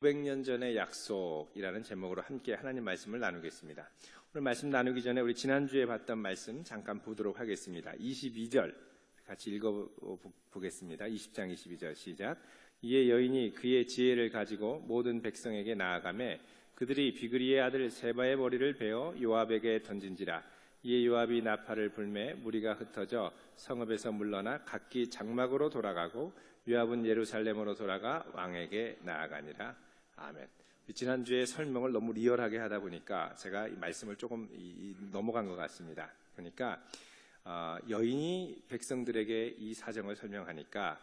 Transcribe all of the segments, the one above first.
500년 전의 약속이라는 제목으로 함께 하나님 말씀을 나누겠습니다. 오늘 말씀 나누기 전에 우리 지난주에 봤던 말씀 잠깐 보도록 하겠습니다. 22절 같이 읽어보겠습니다. 20장 22절 시작. 이에 여인이 그의 지혜를 가지고 모든 백성에게 나아가매 그들이 비그리의 아들 세바의 머리를 베어 요압에게 던진지라. 이에 요압이 나팔을 불매 무리가 흩어져 성읍에서 물러나 각기 장막으로 돌아가고 요압은 예루살렘으로 돌아가 왕에게 나아가니라. 아멘. 지난주에 설명을 너무 리얼하게 하다 보니까 제가 이 말씀을 조금 넘어간 것 같습니다. 그러니까 여인이 백성들에게 이 사정을 설명하니까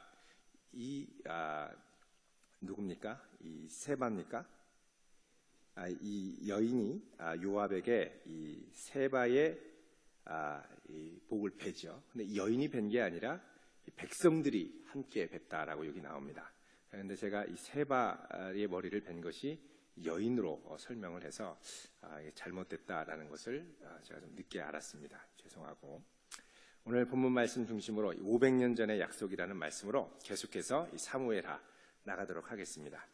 누굽니까? 이 세바입니까? 이 여인이 요압에게 이 세바의 이 복을 베죠. 근데 이 여인이 벤 게 아니라 백성들이 함께 뱄다라고 여기 나옵니다. 그런데 제가 이 세바의 머리를 벤 것이 여인으로 설명을 해서 이게 잘못됐다라는 것을 제가 좀 늦게 알았습니다. 죄송하고 오늘 본문 말씀 중심으로 500년 전의 약속이라는 말씀으로 계속해서 이 사무엘하 나가도록 하겠습니다.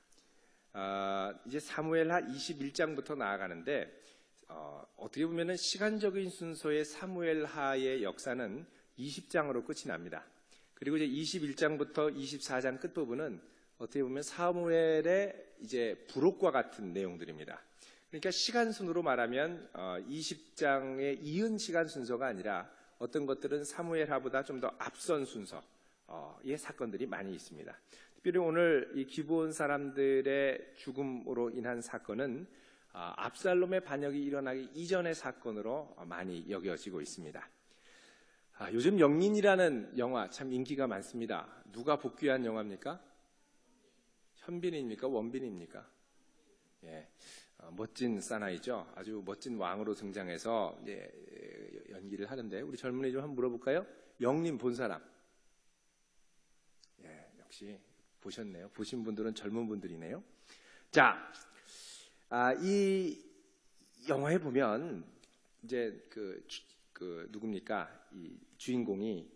이제 사무엘하 21장부터 나아가는데 어떻게 보면은 시간적인 순서의 사무엘하의 역사는 20장으로 끝이 납니다. 그리고 이제 21장부터 24장 끝부분은 어떻게 보면 사무엘의 이제 부록과 같은 내용들입니다. 그러니까 시간순으로 말하면 20장의 이은 시간 순서가 아니라 어떤 것들은 사무엘하보다 좀 더 앞선 순서의 사건들이 많이 있습니다. 특별히 오늘 이 기브온 사람들의 죽음으로 인한 사건은 압살롬의 반역이 일어나기 이전의 사건으로 많이 여겨지고 있습니다. 요즘 영린이라는 영화 참 인기가 많습니다. 누가 복귀한 영화입니까? 현빈입니까? 원빈입니까? 예, 멋진 사나이죠. 아주 멋진 왕으로 등장해서 연기를 하는데 우리 젊은이 좀 한번 물어볼까요? 영린 본 사람? 예, 역시 보셨네요. 보신 분들은 젊은 분들이네요. 자, 이 영화에 보면 이제 누굽니까? 이 주인공이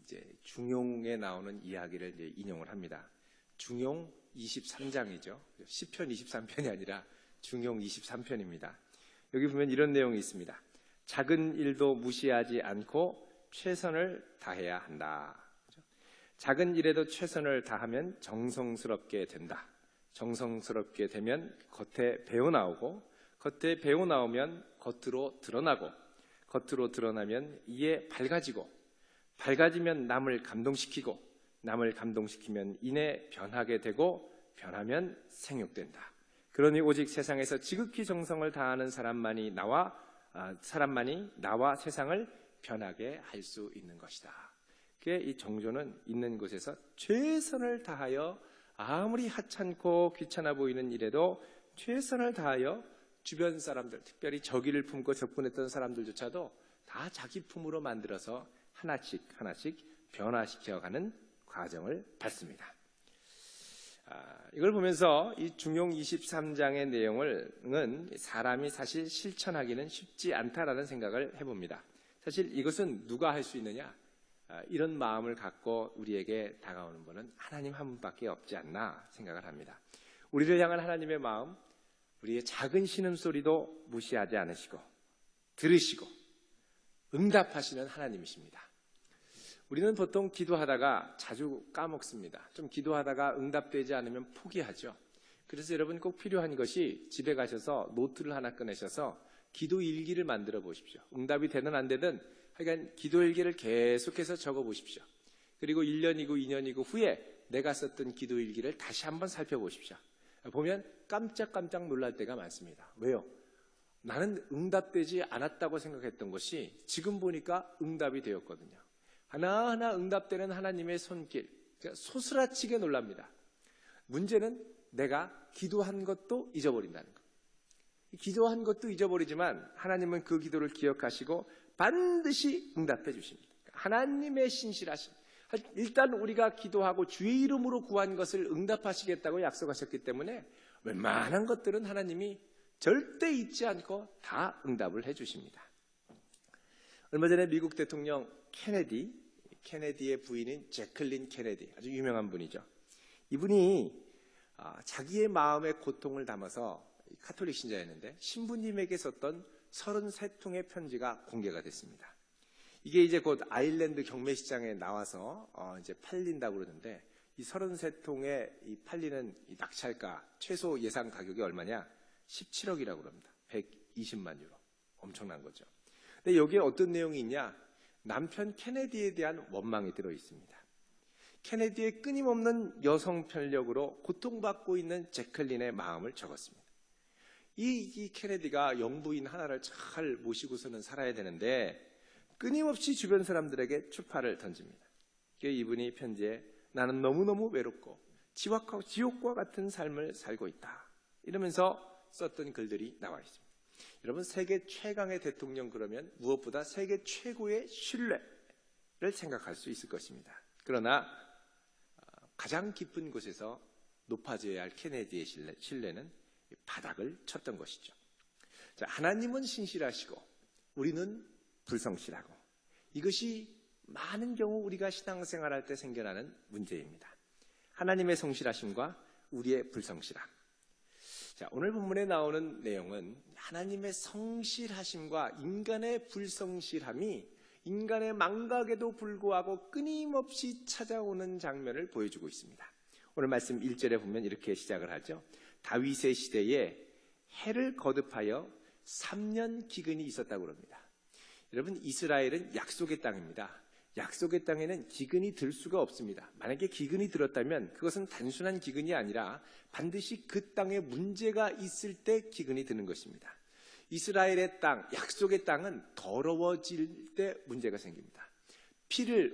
이제 중용에 나오는 이야기를 이제 인용을 합니다. 중용 23장이죠. 시편 23편이 아니라 중용 23편입니다. 여기 보면 이런 내용이 있습니다. 작은 일도 무시하지 않고 최선을 다해야 한다. 작은 일에도 최선을 다하면 정성스럽게 된다. 정성스럽게 되면 겉에 배어나오고 겉에 배어나오면 겉으로 드러나고 겉으로 드러나면 이에 밝아지고 밝아지면 남을 감동시키고 남을 감동시키면 이내 변하게 되고 변하면 생육된다. 그러니 오직 세상에서 지극히 정성을 다하는 사람만이 나와 세상을 변하게 할 수 있는 것이다. 이 정조는 있는 곳에서 최선을 다하여 아무리 하찮고 귀찮아 보이는 일에도 최선을 다하여 주변 사람들, 특별히 저기를 품고 접근했던 사람들조차도 다 자기 품으로 만들어서 하나씩 변화시켜가는 과정을 밟습니다. 이걸 보면서 이 중용 23장의 내용은 사람이 사실 실천하기는 쉽지 않다라는 생각을 해봅니다. 사실 이것은 누가 할 수 있느냐? 이런 마음을 갖고 우리에게 다가오는 분은 하나님 한 분밖에 없지 않나 생각을 합니다. 우리를 향한 하나님의 마음, 우리의 작은 신음소리도 무시하지 않으시고 들으시고 응답하시는 하나님이십니다. 우리는 보통 기도하다가 자주 까먹습니다. 좀 기도하다가 응답되지 않으면 포기하죠. 그래서 여러분 꼭 필요한 것이 집에 가셔서 노트를 하나 꺼내셔서 기도 일기를 만들어 보십시오. 응답이 되든 안 되든 하여간 기도 일기를 계속해서 적어 보십시오. 그리고 1년이고 2년이고 후에 내가 썼던 기도 일기를 다시 한번 살펴보십시오. 보면 깜짝깜짝 놀랄 때가 많습니다. 왜요? 나는 응답되지 않았다고 생각했던 것이 지금 보니까 응답이 되었거든요. 하나하나 응답되는 하나님의 손길, 소스라치게 놀랍니다. 문제는 내가 기도한 것도 잊어버린다는 것. 기도한 것도 잊어버리지만 하나님은 그 기도를 기억하시고 반드시 응답해 주십니다. 하나님의 신실하심. 일단 우리가 기도하고 주의 이름으로 구한 것을 응답하시겠다고 약속하셨기 때문에 웬만한 것들은 하나님이 절대 잊지 않고 다 응답을 해 주십니다. 얼마 전에 미국 대통령 케네디의 부인인 제클린 케네디, 아주 유명한 분이죠. 이분이 자기의 마음의 고통을 담아서 카톨릭 신자였는데 신부님에게 썼던 33통의 편지가 공개가 됐습니다. 이게 이제 곧 아일랜드 경매시장에 나와서 이제 팔린다고 그러는데 이 33통의 이 팔리는 이 낙찰가 최소 예상 가격이 얼마냐? 17억이라고 그럽니다. 120만 유로. 엄청난 거죠. 근데 여기에 어떤 내용이 있냐? 남편 케네디에 대한 원망이 들어 있습니다. 케네디의 끊임없는 여성 편력으로 고통받고 있는 제클린의 마음을 적었습니다. 이 케네디가 영부인 하나를 잘 모시고서는 살아야 되는데 끊임없이 주변 사람들에게 추파를 던집니다. 이분이 편지에 나는 너무너무 외롭고 지옥과 같은 삶을 살고 있다. 이러면서 썼던 글들이 나와 있습니다. 여러분, 세계 최강의 대통령 그러면 무엇보다 세계 최고의 신뢰를 생각할 수 있을 것입니다. 그러나 가장 깊은 곳에서 높아져야 할 케네디의 신뢰는 바닥을 쳤던 것이죠. 자, 하나님은 신실하시고 우리는 불성실하고, 이것이 많은 경우 우리가 신앙생활할 때 생겨나는 문제입니다. 하나님의 성실하심과 우리의 불성실함. 자, 오늘 본문에 나오는 내용은 하나님의 성실하심과 인간의 불성실함이 인간의 망각에도 불구하고 끊임없이 찾아오는 장면을 보여주고 있습니다. 오늘 말씀 1절에 보면 이렇게 시작을 하죠. 다윗의 시대에 해를 거듭하여 3년 기근이 있었다고 합니다. 여러분, 이스라엘은 약속의 땅입니다. 약속의 땅에는 기근이 들 수가 없습니다. 만약에 기근이 들었다면 그것은 단순한 기근이 아니라 반드시 그 땅에 문제가 있을 때 기근이 드는 것입니다. 이스라엘의 땅, 약속의 땅은 더러워질 때 문제가 생깁니다.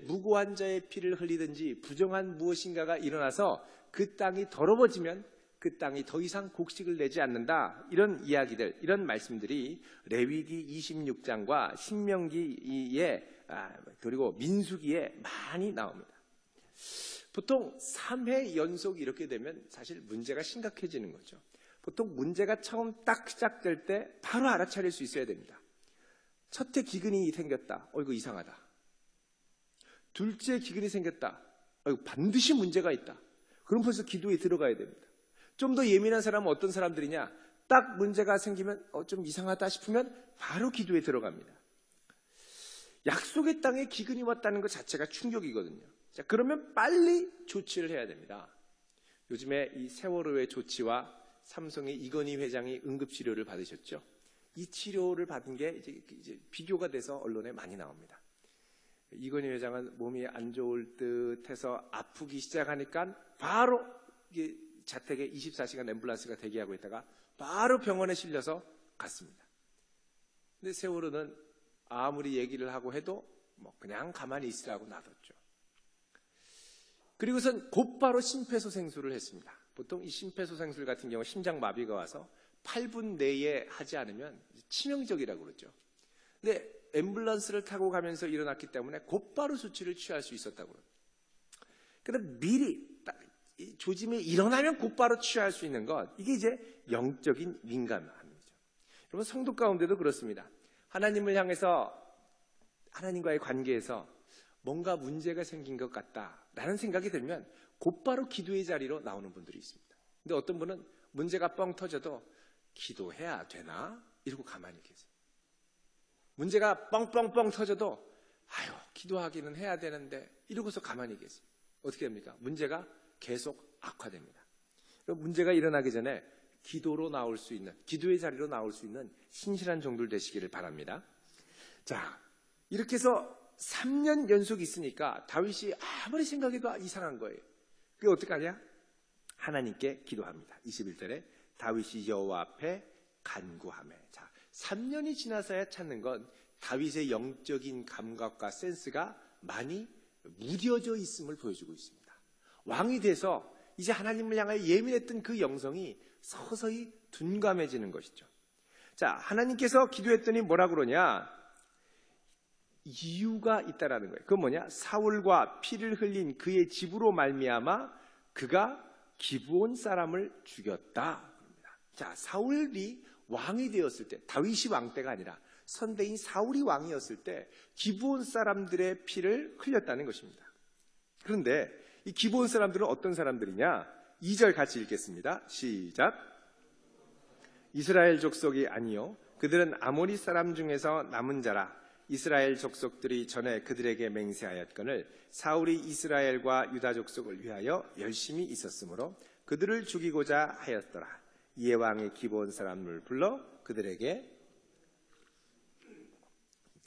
무고한 자의 피를 흘리든지 부정한 무엇인가가 일어나서 그 땅이 더러워지면 그 땅이 더 이상 곡식을 내지 않는다. 이런 이야기들, 이런 말씀들이 레위기 26장과 신명기에 그리고 민수기에 많이 나옵니다. 보통 3회 연속 이렇게 되면 사실 문제가 심각해지는 거죠. 보통 문제가 처음 딱 시작될 때 바로 알아차릴 수 있어야 됩니다. 첫째 기근이 생겼다. 이거 이상하다. 둘째 기근이 생겼다. 이거 반드시 문제가 있다. 그럼 벌써 기도에 들어가야 됩니다. 좀 더 예민한 사람은 어떤 사람들이냐? 딱 문제가 생기면 좀 이상하다 싶으면 바로 기도에 들어갑니다. 약속의 땅에 기근이 왔다는 것 자체가 충격이거든요. 자, 그러면 빨리 조치를 해야 됩니다. 요즘에 이 세월호의 조치와 삼성의 이건희 회장이 응급치료를 받으셨죠. 이 치료를 받은 게 이제 비교가 돼서 언론에 많이 나옵니다. 이건희 회장은 몸이 안 좋을 듯해서 아프기 시작하니까 바로 자택에 24시간 앰뷸런스가 대기하고 있다가 바로 병원에 실려서 갔습니다. 근데 세월호는 아무리 얘기를 하고 해도 그냥 가만히 있으라고 놔뒀죠. 그리고선 곧바로 심폐소생술을 했습니다. 보통 이 심폐소생술 같은 경우 심장마비가 와서 8분 내에 하지 않으면 치명적이라고 그러죠. 근데 앰뷸런스를 타고 가면서 일어났기 때문에 곧바로 수치를 취할 수 있었다고 그럽니다. 그런데 미리 조짐이 일어나면 곧바로 취할 수 있는 것, 이게 이제 영적인 민감함이죠. 여러분, 성도 가운데도 그렇습니다. 하나님을 향해서 하나님과의 관계에서 뭔가 문제가 생긴 것 같다라는 생각이 들면 곧바로 기도의 자리로 나오는 분들이 있습니다. 근데 어떤 분은 문제가 뻥 터져도 기도해야 되나? 이러고 가만히 계세요. 문제가 뻥뻥뻥 터져도 기도하기는 해야 되는데 이러고서 가만히 계세요. 어떻게 됩니까? 문제가 계속 악화됩니다. 문제가 일어나기 전에 기도로 나올 수 있는, 기도의 자리로 나올 수 있는 신실한 종들 되시기를 바랍니다. 자, 이렇게 해서 3년 연속 있으니까 다윗이 아무리 생각해도 이상한 거예요. 그게 어떻게 하냐? 하나님께 기도합니다. 21절에 다윗이 여호와 앞에 간구하며. 자, 3년이 지나서야 찾는 건 다윗의 영적인 감각과 센스가 많이 무뎌져 있음을 보여주고 있습니다. 왕이 돼서 이제 하나님을 향하여 예민했던 그 영성이 서서히 둔감해지는 것이죠. 자, 하나님께서 기도했더니 뭐라 그러냐? 이유가 있다라는 거예요. 그건 뭐냐? 사울과 피를 흘린 그의 집으로 말미암아 그가 기브온 사람을 죽였다. 자, 사울이 왕이 되었을 때, 다윗이 왕 때가 아니라 선대인 사울이 왕이었을 때 기브온 사람들의 피를 흘렸다는 것입니다. 그런데 이 기브온 사람들은 어떤 사람들이냐? 2절 같이 읽겠습니다. 시작. 이스라엘 족속이 아니요 그들은 아모리 사람 중에서 남은 자라. 이스라엘 족속들이 전에 그들에게 맹세하였거늘 사울이 이스라엘과 유다 족속을 위하여 열심히 있었으므로 그들을 죽이고자 하였더라. 이에 왕의 기브온 사람을 불러 그들에게,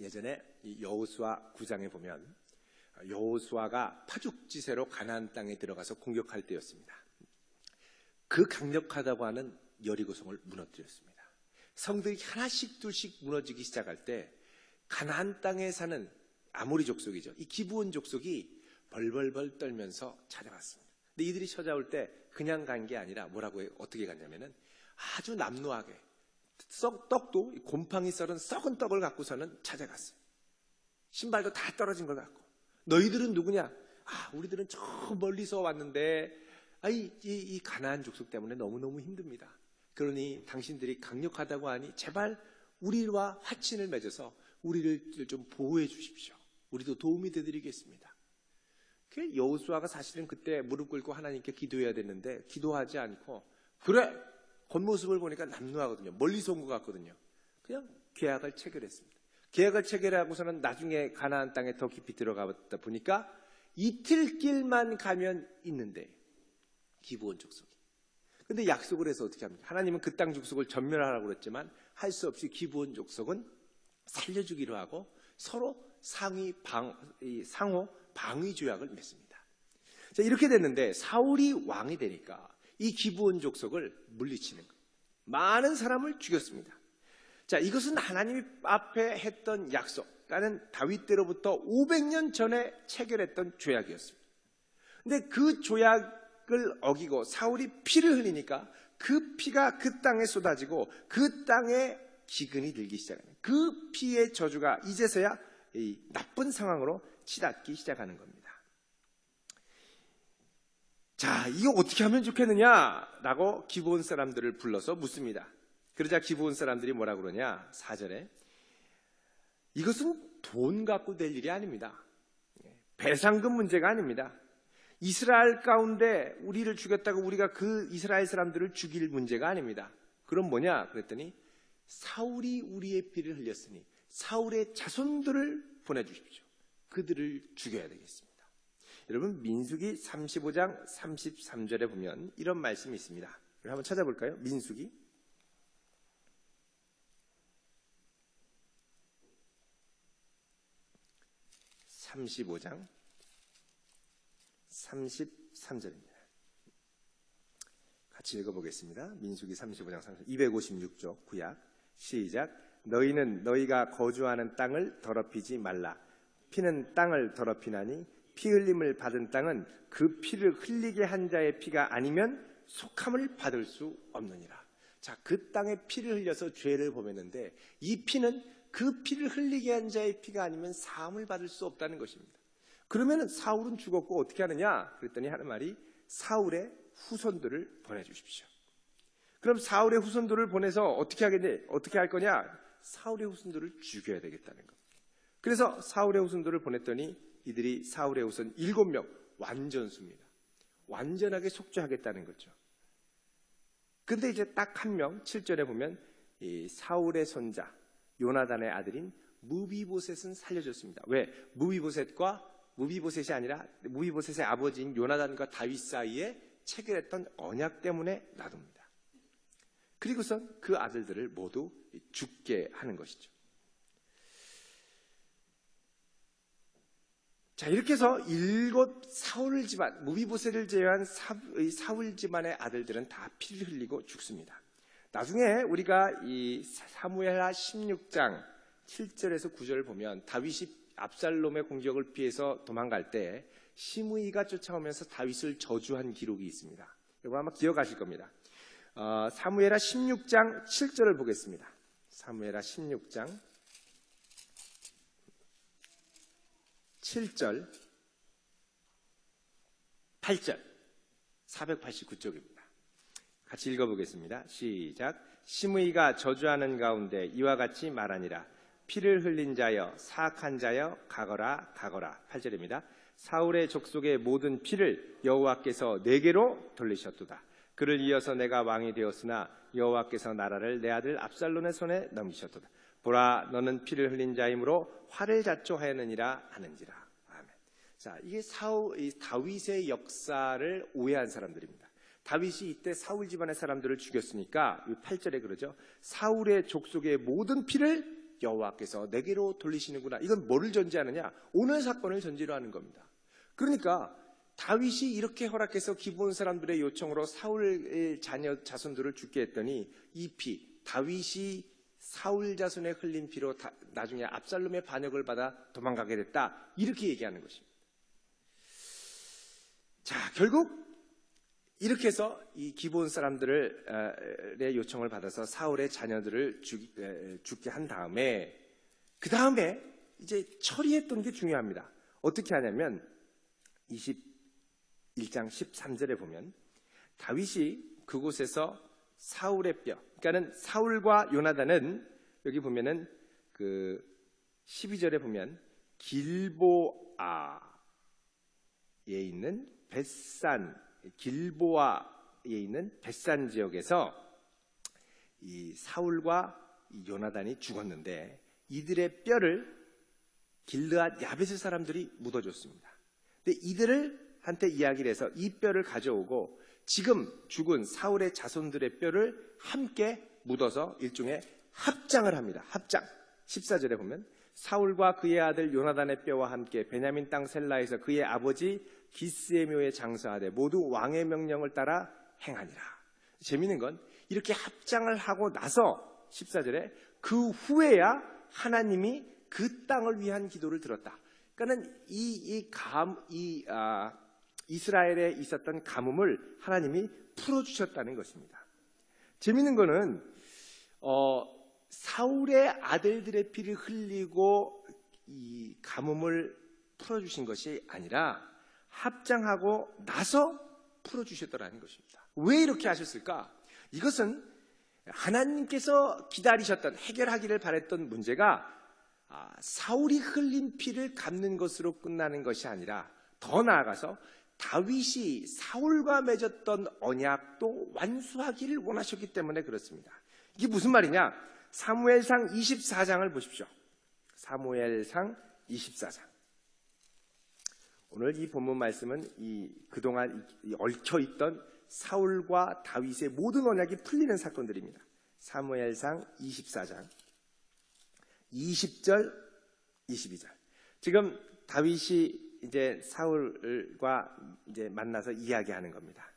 예전에 이 여호수아 9장에 보면 여호수아가 파죽지세로 가나안 땅에 들어가서 공격할 때였습니다. 그 강력하다고 하는 여리고성을 무너뜨렸습니다. 성들이 하나씩 둘씩 무너지기 시작할 때 가나안 땅에 사는 아모리 족속이죠. 이 기브온 족속이 벌벌벌 떨면서 찾아왔습니다. 근데 이들이 찾아올 때 그냥 간 게 아니라 뭐라고 해요? 어떻게 갔냐면은 아주 남루하게 떡도 곰팡이 썰은 썩은 떡을 갖고서는 찾아갔어요. 신발도 다 떨어진 걸 갖고. 너희들은 누구냐? 우리들은 저 멀리서 왔는데 이 가나안 족속 때문에 너무너무 힘듭니다. 그러니 당신들이 강력하다고 하니 제발 우리와 화친을 맺어서 우리를 좀 보호해 주십시오. 우리도 도움이 되드리겠습니다. 여호수아가 사실은 그때 무릎 꿇고 하나님께 기도해야 되는데 기도하지 않고, 그래 겉모습을 보니까 남루하거든요. 멀리서 온 것 같거든요. 그냥 계약을 체결했습니다. 계약을 체결하고서는 나중에 가나안 땅에 더 깊이 들어가다 보니까 이틀 길만 가면 있는데 기브온 족속이. 근데 약속을 해서 어떻게 합니까? 하나님은 그 땅 족속을 전멸하라고 그랬지만 할 수 없이 기브온 족속은 살려주기로 하고 서로 상호 방위 조약을 맺습니다. 자, 이렇게 됐는데 사울이 왕이 되니까 이 기브온 족속을 물리치는 거예요. 많은 사람을 죽였습니다. 자, 이것은 하나님이 앞에 했던 약속, 나는 다윗 때로부터 500년 전에 체결했던 조약이었습니다. 근데 그 조약을 어기고 사울이 피를 흘리니까 그 피가 그 땅에 쏟아지고 그 땅에 기근이 들기 시작합니다. 그 피의 저주가 이제서야 이 나쁜 상황으로 치닫기 시작하는 겁니다. 자, 이거 어떻게 하면 좋겠느냐라고 기브온 사람들을 불러서 묻습니다. 그러자 기브온 사람들이 뭐라 그러냐? 4절에 이것은 돈 갖고 될 일이 아닙니다. 배상금 문제가 아닙니다. 이스라엘 가운데 우리를 죽였다고 우리가 그 이스라엘 사람들을 죽일 문제가 아닙니다. 그럼 뭐냐? 그랬더니 사울이 우리의 피를 흘렸으니 사울의 자손들을 보내주십시오. 그들을 죽여야 되겠습니다. 여러분, 민수기 35장 33절에 보면 이런 말씀이 있습니다. 한번 찾아볼까요? 민수기 35장 33절입니다. 같이 읽어보겠습니다. 민수기 35장 33절 256쪽 구약 시작. 너희는 너희가 거주하는 땅을 더럽히지 말라. 피는 땅을 더럽히나니 피 흘림을 받은 땅은 그 피를 흘리게 한 자의 피가 아니면 속함을 받을 수 없느니라. 자, 그 땅에 피를 흘려서 죄를 범했는데 이 피는 그 피를 흘리게 한 자의 피가 아니면 사함을 받을 수 없다는 것입니다. 그러면 사울은 죽었고 어떻게 하느냐? 그랬더니 하는 말이 사울의 후손들을 보내주십시오. 그럼 사울의 후손들을 보내서 어떻게 할 거냐? 사울의 후손들을 죽여야 되겠다는 겁니다. 그래서 사울의 후손들을 보냈더니 이들이 사울의 후손 7명 완전수입니다. 완전하게 속죄하겠다는 거죠. 근데 이제 딱 한 명 7절에 보면 이 사울의 손자 요나단의 아들인 무비보셋은 살려줬습니다. 왜? 무비보셋이 아니라 무비보셋의 아버지인 요나단과 다윗 사이에 체결했던 언약 때문에 놔둡니다. 그리고선 그 아들들을 모두 죽게 하는 것이죠. 자, 이렇게 해서 7 사울 집안, 무비보셋을 제외한 사울 집안의 아들들은 다 피를 흘리고 죽습니다. 나중에 우리가 이 사무엘하 16장 7절에서 9절을 보면 다윗이 압살롬의 공격을 피해서 도망갈 때 시므이가 쫓아오면서 다윗을 저주한 기록이 있습니다. 여러분 아마 기억하실 겁니다. 사무엘하 16장 7절을 보겠습니다. 사무엘하 16장 7절, 8절, 489쪽입니다. 같이 읽어보겠습니다. 시작. 시므이가 저주하는 가운데 이와 같이 말하니라. 피를 흘린 자여, 사악한 자여, 가거라, 가거라. 8절입니다. 사울의 족속의 모든 피를 여호와께서 내게로 돌리셨도다. 그를 이어서 내가 왕이 되었으나 여호와께서 나라를 내 아들 압살롬의 손에 넘기셨도다. 보라, 너는 피를 흘린 자이므로 화를 자초하였느니라 하는지라. 아멘. 자, 이게 다윗의 역사를 오해한 사람들입니다. 다윗이 이때 사울 집안의 사람들을 죽였으니까 8절에 그러죠. 사울의 족속의 모든 피를 여호와께서 내게로 돌리시는구나. 이건 뭐를 전제하느냐? 오늘 사건을 전제로 하는 겁니다. 그러니까 다윗이 이렇게 허락해서 기브온 사람들의 요청으로 사울의 자손들을 죽게 했더니 이 피, 다윗이 사울 자손의 흘린 피로 나중에 압살롬의 반역을 받아 도망가게 됐다. 이렇게 얘기하는 것입니다. 자, 결국 이렇게 해서 이 기브온 사람들의 요청을 받아서 사울의 자녀들을 죽게 한 다음에 그 다음에 이제 처리했던 게 중요합니다. 어떻게 하냐면 21장 13절에 보면 다윗이 그곳에서 사울의 뼈, 그러니까는 사울과 요나단은 여기 보면은 그 12절에 보면 길보아에 있는 벳산, 길보아에 있는 벳산 지역에서 이 사울과 이 요나단이 죽었는데 이들의 뼈를 길르앗 야베스 사람들이 묻어줬습니다. 근데 이들한테 이야기를 해서 이 뼈를 가져오고 지금 죽은 사울의 자손들의 뼈를 함께 묻어서 일종의 합장을 합니다. 합장. 14절에 보면 사울과 그의 아들 요나단의 뼈와 함께 베냐민 땅 셀라에서 그의 아버지 기스의 묘에 장사하되 모두 왕의 명령을 따라 행하니라. 재미있는 건 이렇게 합장을 하고 나서 14절에 그 후에야 하나님이 그 땅을 위한 기도를 들었다. 그러니까는 이스라엘에 있었던 가뭄을 하나님이 풀어주셨다는 것입니다. 재미있는 거는 사울의 아들들의 피를 흘리고 이 가뭄을 풀어주신 것이 아니라 합장하고 나서 풀어주셨다는 것입니다. 왜 이렇게 하셨을까? 이것은 하나님께서 기다리셨던, 해결하기를 바랬던 문제가 사울이 흘린 피를 갚는 것으로 끝나는 것이 아니라 더 나아가서 다윗이 사울과 맺었던 언약도 완수하기를 원하셨기 때문에 그렇습니다. 이게 무슨 말이냐? 사무엘상 24장을 보십시오. 사무엘상 24장. 오늘 이 본문 말씀은 그동안 얽혀있던 사울과 다윗의 모든 언약이 풀리는 사건들입니다. 사무엘상 24장 20절, 22절. 지금 다윗이 이제 사울과 이제 만나서 이야기하는 겁니다.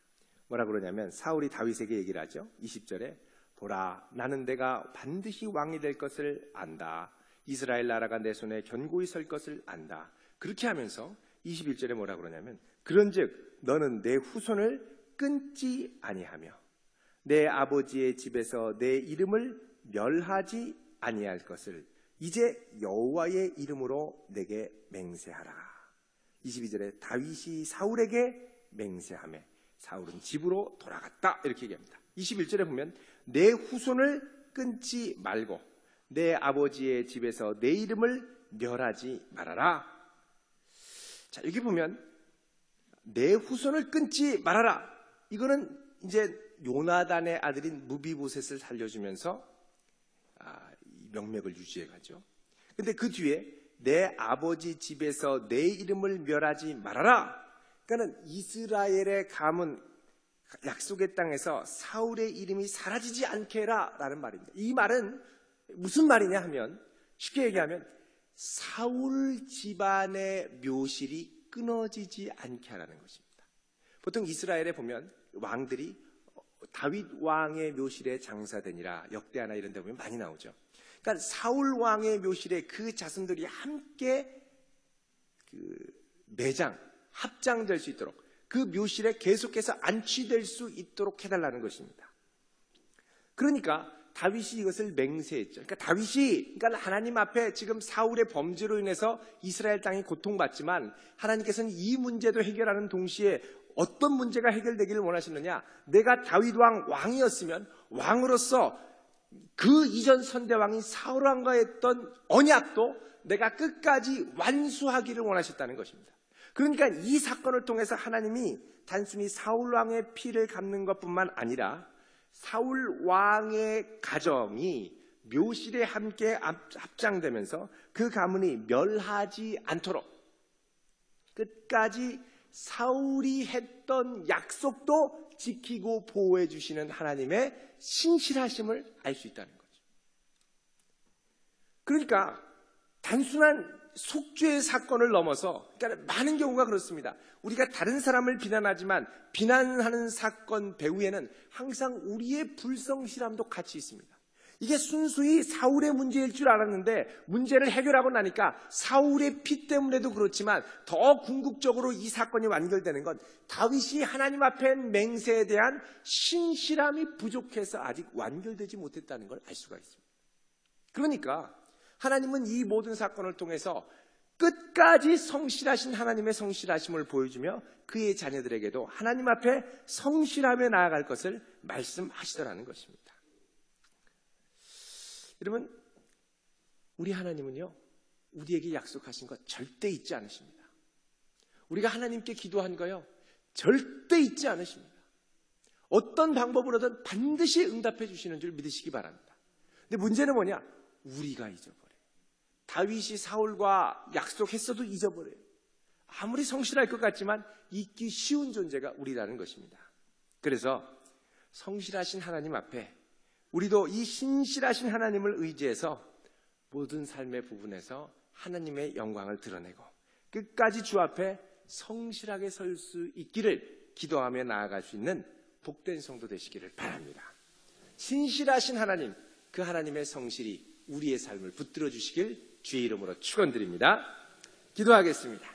뭐라 그러냐면 사울이 다윗에게 얘기를 하죠. 20절에 보라, 나는 내가 반드시 왕이 될 것을 안다. 이스라엘 나라가 내 손에 견고히 설 것을 안다. 그렇게 하면서 21절에 뭐라 그러냐면 그런즉 너는 내 후손을 끊지 아니하며 내 아버지의 집에서 내 이름을 멸하지 아니할 것을 이제 여호와의 이름으로 내게 맹세하라. 22절에 다윗이 사울에게 맹세하며 사울은 집으로 돌아갔다. 이렇게 얘기합니다. 21절에 보면 내 후손을 끊지 말고 내 아버지의 집에서 내 이름을 멸하지 말아라. 자, 여기 보면 내 후손을 끊지 말아라. 이거는 이제 요나단의 아들인 무비보셋을 살려주면서 명맥을 유지해 가죠. 근데 그 뒤에 내 아버지 집에서 내 이름을 멸하지 말아라. 그러니까 이스라엘의 가문 약속의 땅에서 사울의 이름이 사라지지 않게 해라라는 말입니다. 이 말은 무슨 말이냐 하면 쉽게 얘기하면 사울 집안의 묘실이 끊어지지 않게 하라는 것입니다. 보통 이스라엘에 보면 왕들이 다윗 왕의 묘실에 장사되니라 역대하나 이런 데 보면 많이 나오죠. 그러니까 사울 왕의 묘실에 그 자손들이 함께 매장, 합장될 수 있도록 그 묘실에 계속해서 안치될 수 있도록 해달라는 것입니다. 그러니까 다윗이 이것을 맹세했죠. 그러니까 하나님 앞에 지금 사울의 범죄로 인해서 이스라엘 땅이 고통받지만 하나님께서는 이 문제도 해결하는 동시에 어떤 문제가 해결되기를 원하시느냐? 내가 다윗 왕이었으면 왕으로서 그 이전 선대왕인 사울 왕과 했던 언약도 내가 끝까지 완수하기를 원하셨다는 것입니다. 그러니까 이 사건을 통해서 하나님이 단순히 사울 왕의 피를 갚는 것뿐만 아니라 사울 왕의 가정이 묘실에 함께 합장되면서 그 가문이 멸하지 않도록 끝까지 사울이 했던 약속도 지키고 보호해 주시는 하나님의 신실하심을 알 수 있다는 거죠. 그러니까 단순한 속죄의 사건을 넘어서, 그러니까 많은 경우가 그렇습니다. 우리가 다른 사람을 비난하지만 비난하는 사건 배후에는 항상 우리의 불성실함도 같이 있습니다. 이게 순수히 사울의 문제일 줄 알았는데 문제를 해결하고 나니까 사울의 피 때문에도 그렇지만 더 궁극적으로 이 사건이 완결되는 건 다윗이 하나님 앞에 맹세에 대한 신실함이 부족해서 아직 완결되지 못했다는 걸 알 수가 있습니다. 그러니까 하나님은 이 모든 사건을 통해서 끝까지 성실하신 하나님의 성실하심을 보여주며 그의 자녀들에게도 하나님 앞에 성실하며 나아갈 것을 말씀하시더라는 것입니다. 여러분, 우리 하나님은요, 우리에게 약속하신 것 절대 잊지 않으십니다. 우리가 하나님께 기도한 거요, 절대 잊지 않으십니다. 어떤 방법으로든 반드시 응답해 주시는 줄 믿으시기 바랍니다. 근데 문제는 뭐냐? 우리가 잊어버려요. 다윗이 사울과 약속했어도 잊어버려요. 아무리 성실할 것 같지만 잊기 쉬운 존재가 우리라는 것입니다. 그래서 성실하신 하나님 앞에 우리도 이 신실하신 하나님을 의지해서 모든 삶의 부분에서 하나님의 영광을 드러내고 끝까지 주 앞에 성실하게 설 수 있기를 기도하며 나아갈 수 있는 복된 성도 되시기를 바랍니다. 신실하신 하나님, 그 하나님의 성실이 우리의 삶을 붙들어 주시길 주의 이름으로 축원드립니다. 기도하겠습니다.